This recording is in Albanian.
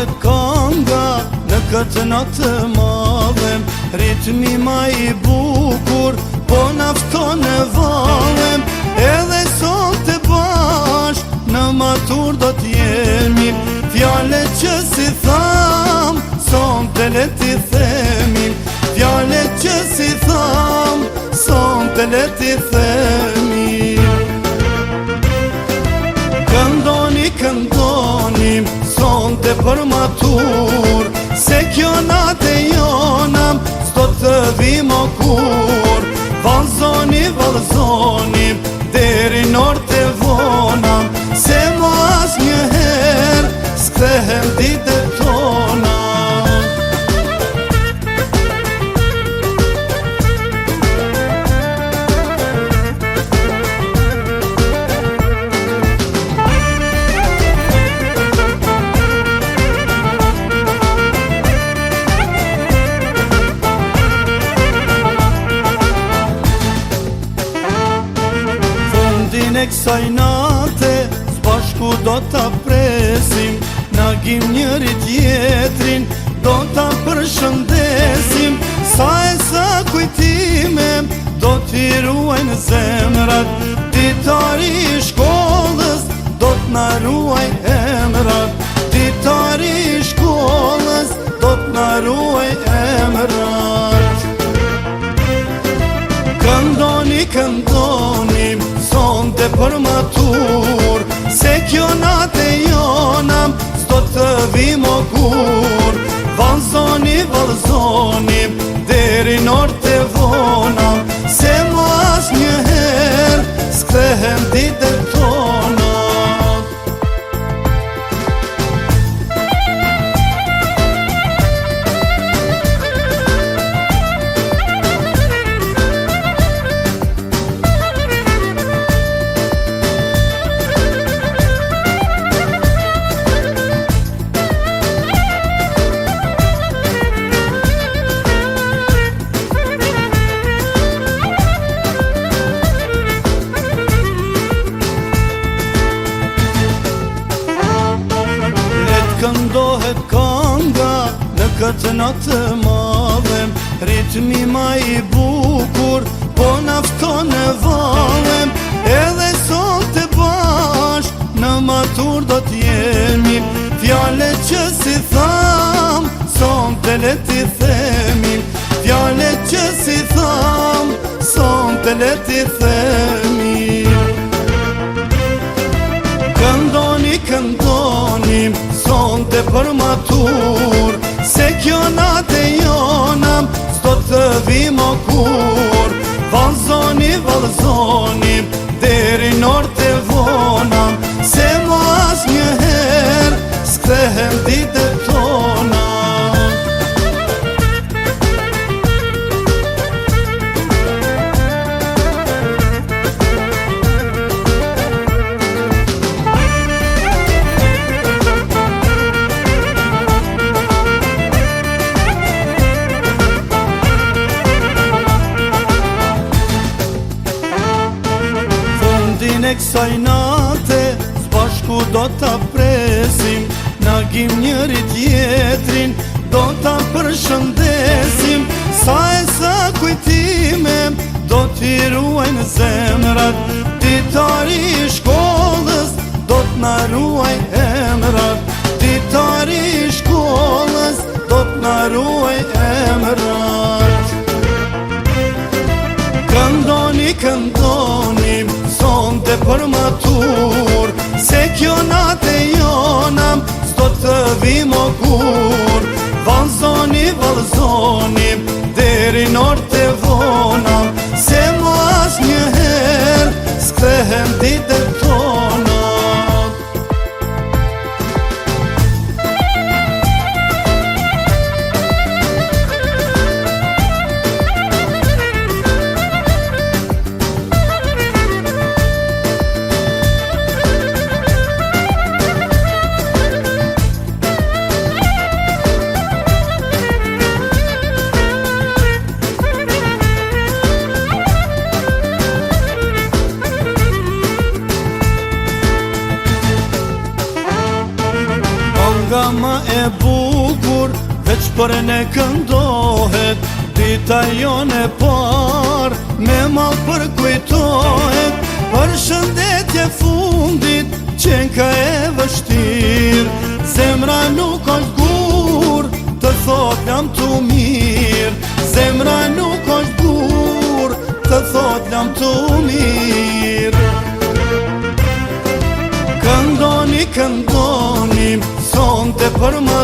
këndohet kanga në këtë natë madhe, ritmi ma i bukur po nafton e valem, edhe sot e bashk në matur do t'jemi, fjale që si tham, son të leti themi, fjale që si tham, son të leti themi. Këndoni, këndoni, son të për matur, se kjo natë e jonam, s'do të vim o kur. Valzoni, valzoni, deri nortë e vonam, se mas njëher, s'kthehem dite tona. E kësaj nate, s'bashku do t'a presim, na gjim njëri tjetrin, do t'a përshëndesim, sa e sa kujtime, do t'i ruajnë zemrat, ditari i shkollës, do t'na ruaj emrat, ditari i shkollës, do t'na ruaj emrat. Këndoni, këndoni, son të për matur, se kjo natë e jonam, s'do të vim o kur. Valzoni, valzoni, deri nortë e vonam, se mas njëher, s'kthehem dite tona. Këndohet kanga në këtë natë madhe, ritmi ma i bukur po nafton e valem, edhe sot e bashk në matur do t'jemi, fjale që si tham, son të leti themi, fjale që si tham, son të leti themi. Këndoni, këndoni, son të për matur, se kjo natë e jonam, s'do të vim o kur. Valzoni, valzoni, deri nortë e vonam, se mas njëher, s'kthehem dite tona. E kësaj nate, s'bashku do t'a presim, na gjim njëri tjetrin, do t'a përshëndesim, sa e sa kujtime, do t'i ruajnë zemrat, ditari i shkollës, do t'na ruaj emrat, ditari i shkollës, do t'na ruaj emrat. Këndoni, këndoni, son të për matur, se kjo natë e jonam, s'do të vim o kur. Valzoni, valzoni, deri nortë e vonam, se mas njëher, s'kthehem dite tona. bukur, veç për ne këndohet. Dita jone par, me mal përkujtohet. Për shëndetje fundit, qenë ka e vështir. Zemra nuk është gur, të thot jam të mirë. Zemra nuk është gur, të thot jam të mirë. Këndoni, këndoni, sonte për më